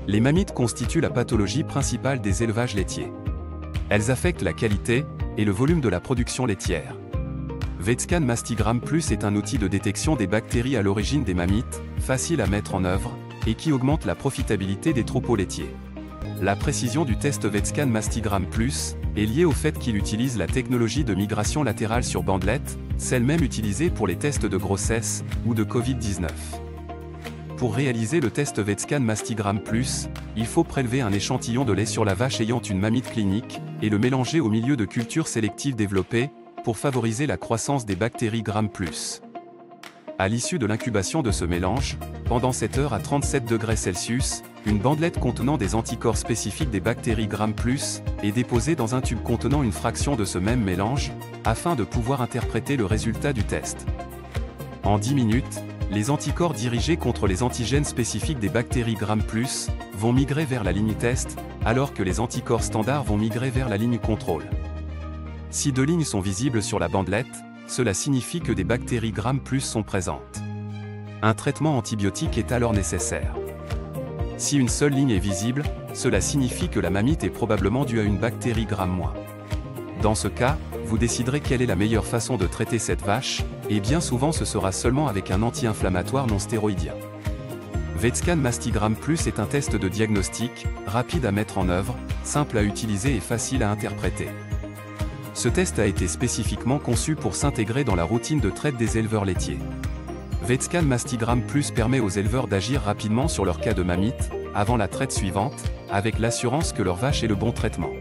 Les mammites constituent la pathologie principale des élevages laitiers. Elles affectent la qualité et le volume de la production laitière. VetScan Mastigram Plus est un outil de détection des bactéries à l'origine des mammites, facile à mettre en œuvre, et qui augmente la profitabilité des troupeaux laitiers. La précision du test VetScan Mastigram Plus est liée au fait qu'il utilise la technologie de migration latérale sur bandelette, celle même utilisée pour les tests de grossesse ou de Covid-19. Pour réaliser le test VetScan Mastigram Plus, il faut prélever un échantillon de lait sur la vache ayant une mammite clinique et le mélanger au milieu de cultures sélectives développées pour favoriser la croissance des bactéries Gram+. À l'issue de l'incubation de ce mélange, pendant 7 heures à 37 degrés Celsius, une bandelette contenant des anticorps spécifiques des bactéries Gram+ est déposée dans un tube contenant une fraction de ce même mélange, afin de pouvoir interpréter le résultat du test. En 10 minutes, les anticorps dirigés contre les antigènes spécifiques des bactéries Gram+ vont migrer vers la ligne test, alors que les anticorps standards vont migrer vers la ligne contrôle. Si 2 lignes sont visibles sur la bandelette, cela signifie que des bactéries Gram+ sont présentes. Un traitement antibiotique est alors nécessaire. Si une seule ligne est visible, cela signifie que la mammite est probablement due à une bactérie Gram-. Dans ce cas, vous déciderez quelle est la meilleure façon de traiter cette vache, et bien souvent ce sera seulement avec un anti-inflammatoire non stéroïdien. VetScan Mastigram Plus est un test de diagnostic, rapide à mettre en œuvre, simple à utiliser et facile à interpréter. Ce test a été spécifiquement conçu pour s'intégrer dans la routine de traite des éleveurs laitiers. VetScan Mastigram Plus permet aux éleveurs d'agir rapidement sur leur cas de mammite, avant la traite suivante, avec l'assurance que leur vache ait le bon traitement.